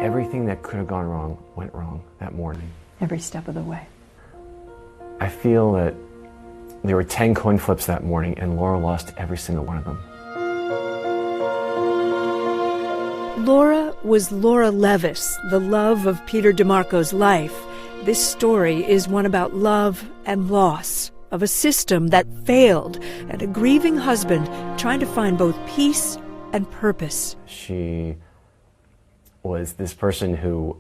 Everything that could have gone wrong went wrong that morning. Every step of the way. I feel that there were 10 coin flips that morning, and Laura lost every single one of them. Laura was Laura Levis, the love of Peter DeMarco's life. This story is one about love and loss, of a system that failed, and a grieving husband trying to find both peace and purpose. She was this person who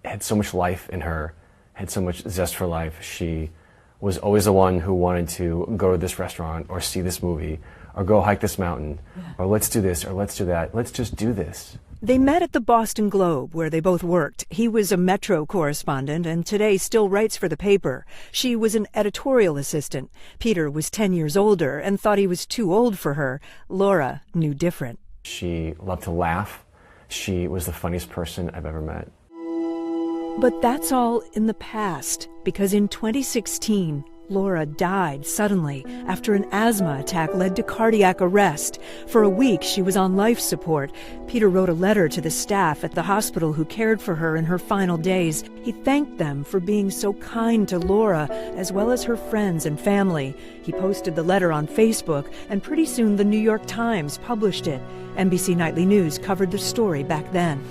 had so much life in her, had so much zest for life. She was always the one who wanted to go to this restaurant or see this movie or go hike this mountain, or let's do this or let's do that. Let's just do this. They met at the Boston Globe, where they both worked. He was a Metro correspondent and today still writes for the paper. She was an editorial assistant. Peter was 10 years older and thought he was too old for her. Laura knew different. She loved to laugh. She was the funniest person I've ever met. But that's all in the past, because in 2016, Laura died suddenly after an asthma attack led to cardiac arrest. For a week, she was on life support. Peter wrote a letter to the staff at the hospital who cared for her in her final days. He thanked them for being so kind to Laura, as well as her friends and family. He posted the letter on Facebook, and pretty soon the New York Times published it. NBC Nightly News covered the story back then.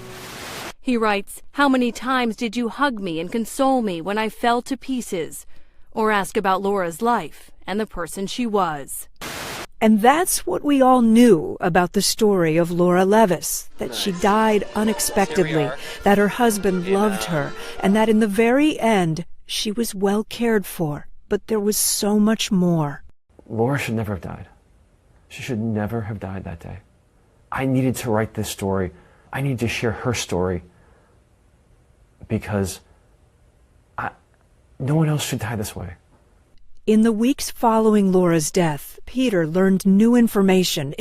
He writes, "How many times did you hug me and console me when I fell to pieces?" Or ask about Laura's life and the person she was. And that's what we all knew about the story of Laura Levis, that she died unexpectedly, that her husband loved her, and that in the very end, she was well cared for. But there was so much more. Laura should never have died. She should never have died that day. I needed to write this story. I needed to share her story because no one else should die this way. In the weeks following Laura's death, Peter learned new information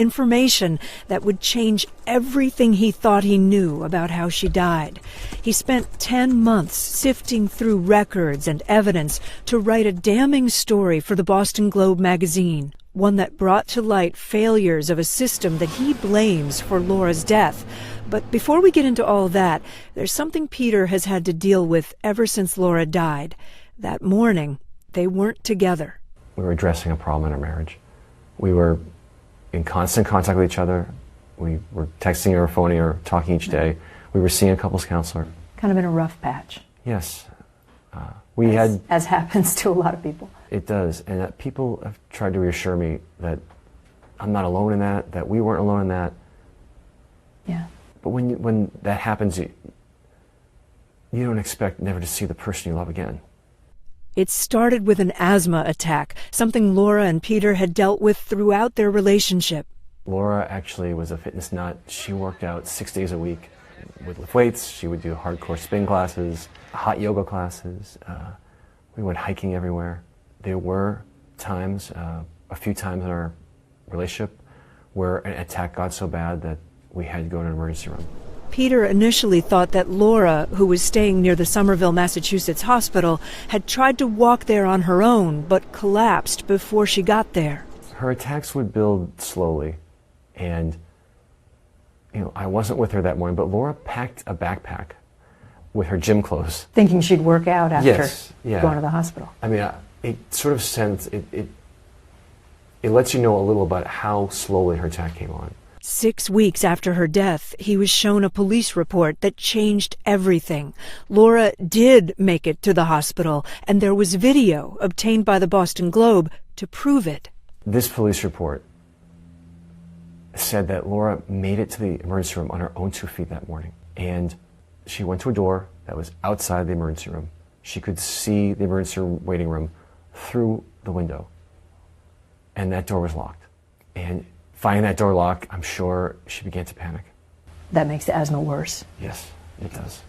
that would change everything he thought he knew about how she died. He spent 10 months sifting through records and evidence to write a damning story for the Boston Globe magazine, one that brought to light failures of a system that he blames for Laura's death. But before we get into all that, there's something Peter has had to deal with ever since Laura died. That morning, they weren't together. We were addressing a problem in our marriage. We were in constant contact with each other. We were texting or phoning or talking each day. We were seeing a couples counselor. Kind of in a rough patch. Yes. As happens to a lot of people. It does. And people have tried to reassure me that I'm not alone in that we weren't alone in that. Yeah. But when that happens, you don't expect never to see the person you love again. It started with an asthma attack, something Laura and Peter had dealt with throughout their relationship. Laura actually was a fitness nut. She worked out 6 days a week. Would lift weights. She would do hardcore spin classes, hot yoga classes. We went hiking everywhere. There were times, a few times in our relationship, where an attack got so bad that we had to go to an emergency room. Peter initially thought that Laura, who was staying near the Somerville, Massachusetts hospital, had tried to walk there on her own, but collapsed before she got there. Her attacks would build slowly, and I wasn't with her that morning, but Laura packed a backpack with her gym clothes. Thinking she'd work out after going to the hospital. I mean, it sort of sends, it lets you know a little about how slowly her attack came on. 6 weeks after her death, he was shown a police report that changed everything. Laura did make it to the hospital, and there was video obtained by the Boston Globe to prove it. This police report said that Laura made it to the emergency room on her own 2 feet that morning. And she went to a door that was outside the emergency room. She could see the emergency room waiting room through the window. And that door was locked. And finding that door locked, I'm sure she began to panic. That makes the asthma worse. Yes, it does.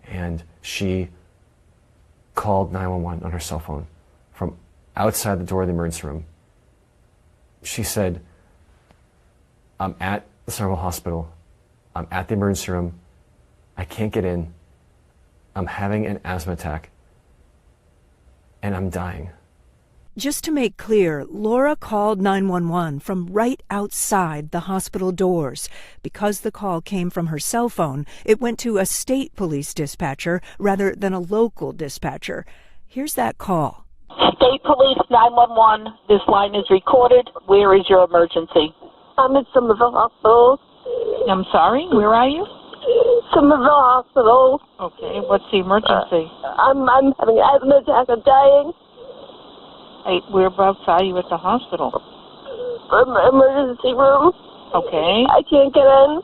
And she called 911 on her cell phone from outside the door of the emergency room. She said, "I'm at the Somerville Hospital. I'm at the emergency room. I can't get in. I'm having an asthma attack. And I'm dying." Just to make clear, Laura called 911 from right outside the hospital doors. Because the call came from her cell phone, it went to a state police dispatcher rather than a local dispatcher. Here's that call. State Police 911, this line is recorded. Where is your emergency? I'm at Somerville Hospital. I'm sorry, where are you? Somerville Hospital. Okay, what's the emergency? I'm having an asthma attack. I'm dying. Hey, whereabouts are you at the hospital? Emergency room. Okay. I can't get in.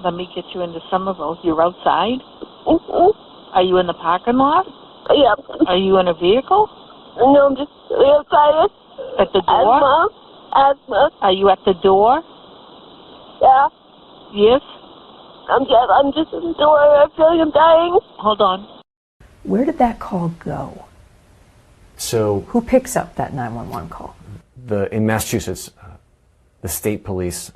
Let me get you into Somerville. You're outside? Mm-hmm. Are you in the parking lot? Yeah. Are you in a vehicle? No, I'm just outside. At the door? Asthma. Are you at the door? Yeah. Yes? I'm just at the door. I feel like I'm dying. Hold on. Where did that call go? So Who picks up that 911 call? in Massachusetts, the state police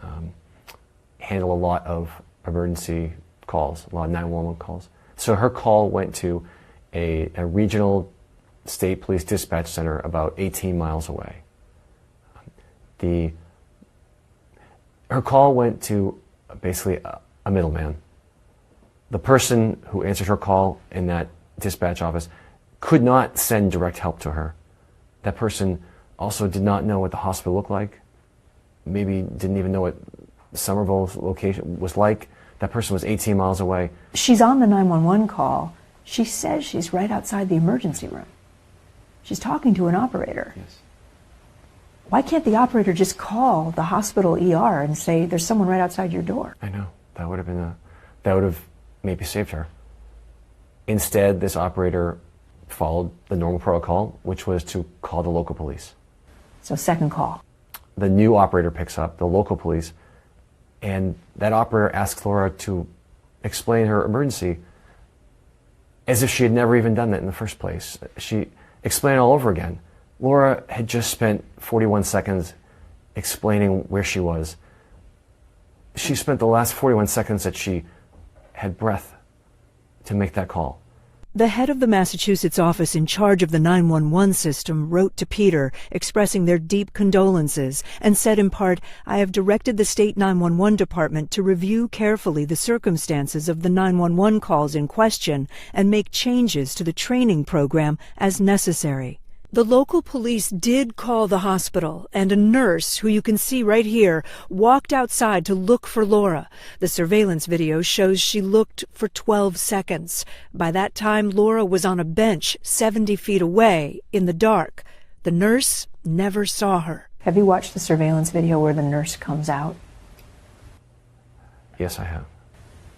handle a lot of emergency calls, a lot of 911 calls. So her call went to a regional state police dispatch center about 18 miles away. Her call went to basically a middleman. The person who answered her call in that dispatch office could not send direct help to her. That person also did not know what the hospital looked like, maybe didn't even know what Somerville's location was like. That person was 18 miles away. She's on the 911 call. She says she's right outside the emergency room. She's talking to an operator. Yes. Why can't the operator just call the hospital ER and say, there's someone right outside your door? I know. That would have maybe saved her. Instead, this operator followed the normal protocol, which was to call the local police. So second call. The new operator picks up, the local police, and that operator asks Laura to explain her emergency as if she had never even done that in the first place. She explained it all over again. Laura had just spent 41 seconds explaining where she was. She spent the last 41 seconds that she had breath to make that call. The head of the Massachusetts office in charge of the 911 system wrote to Peter expressing their deep condolences and said in part, I have directed the state 911 department to review carefully the circumstances of the 911 calls in question and make changes to the training program as necessary. The local police did call the hospital, and a nurse, who you can see right here, walked outside to look for Laura. The surveillance video shows she looked for 12 seconds. By that time, Laura was on a bench 70 feet away in the dark. The nurse never saw her. Have you watched the surveillance video where the nurse comes out? Yes, I have.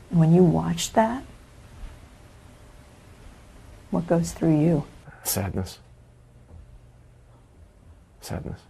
When you watch that, what goes through you? Sadness. Sadness.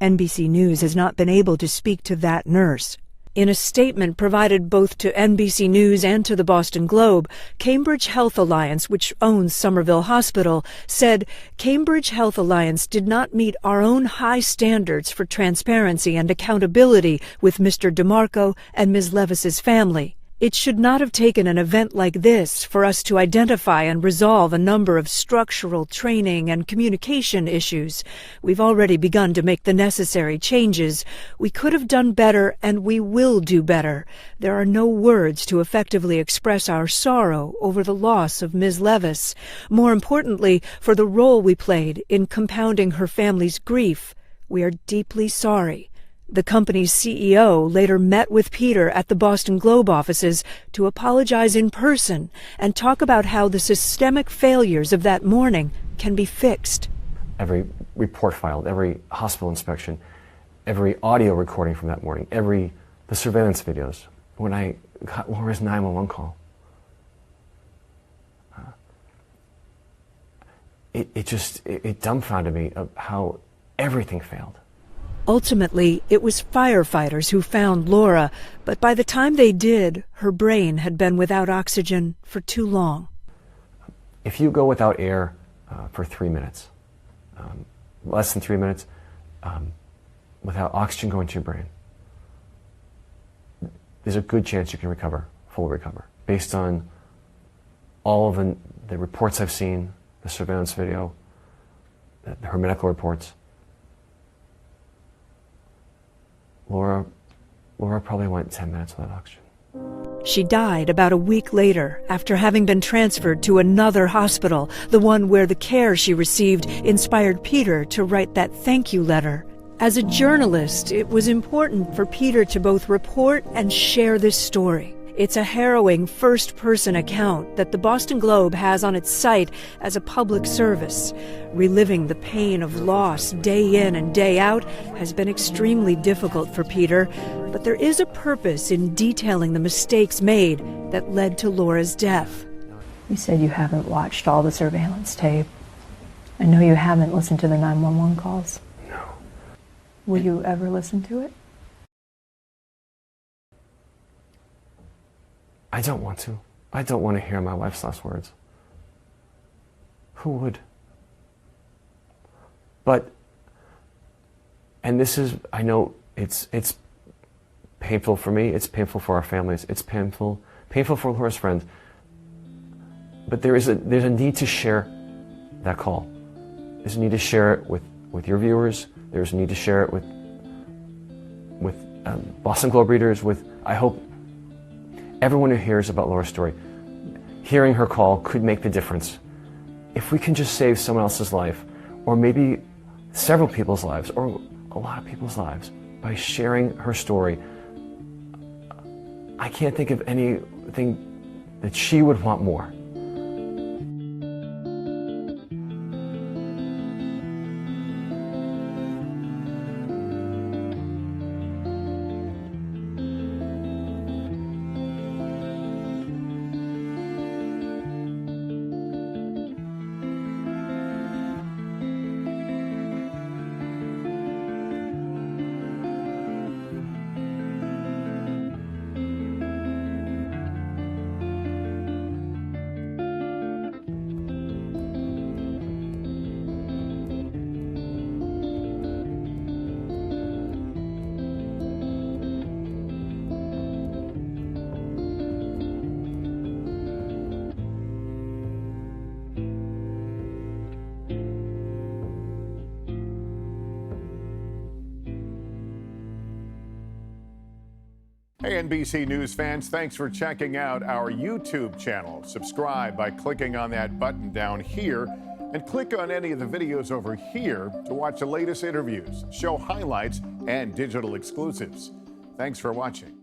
NBC News has not been able to speak to that nurse. In a statement provided both to NBC News and to the Boston Globe, Cambridge Health Alliance, which owns Somerville Hospital, said Cambridge Health Alliance did not meet our own high standards for transparency and accountability with Mr. DeMarco and Ms. Levis's family. It should not have taken an event like this for us to identify and resolve a number of structural, training, and communication issues. We've already begun to make the necessary changes. We could have done better, and we will do better. There are no words to effectively express our sorrow over the loss of Ms. Levis. More importantly, for the role we played in compounding her family's grief. We are deeply sorry. The company's CEO later met with Peter at the Boston Globe offices to apologize in person and talk about how the systemic failures of that morning can be fixed. Every report filed, every hospital inspection, every audio recording from that morning, the surveillance videos. When I got Laura's 911 call, it dumbfounded me of how everything failed. Ultimately, it was firefighters who found Laura, but by the time they did, her brain had been without oxygen for too long. If you go without air for 3 minutes, less than 3 minutes, without oxygen going to your brain, there's a good chance you can fully recover. Based on all of the reports I've seen, the surveillance video, her medical reports. Laura probably went 10 minutes without oxygen. She died about a week later after having been transferred to another hospital, the one where the care she received inspired Peter to write that thank you letter. As a journalist, it was important for Peter to both report and share this story. It's a harrowing first-person account that the Boston Globe has on its site as a public service. Reliving the pain of loss day in and day out has been extremely difficult for Peter, but there is a purpose in detailing the mistakes made that led to Laura's death. You said you haven't watched all the surveillance tape. I know you haven't listened to the 911 calls. No. Will you ever listen to it? I don't want to. I don't want to hear my wife's last words. Who would? But, and this is, I know it's painful for me, it's painful for our families, it's painful for Laura's friends. But there's a need to share that call. There's a need to share it with your viewers. There's a need to share it with Boston Globe readers, I hope everyone who hears about Laura's story. Hearing her call could make the difference. If we can just save someone else's life, or maybe several people's lives, or a lot of people's lives, by sharing her story, I can't think of anything that she would want more. Hey, NBC News fans, thanks for checking out our YouTube channel. Subscribe by clicking on that button down here and click on any of the videos over here to watch the latest interviews, show highlights, and digital exclusives. Thanks for watching.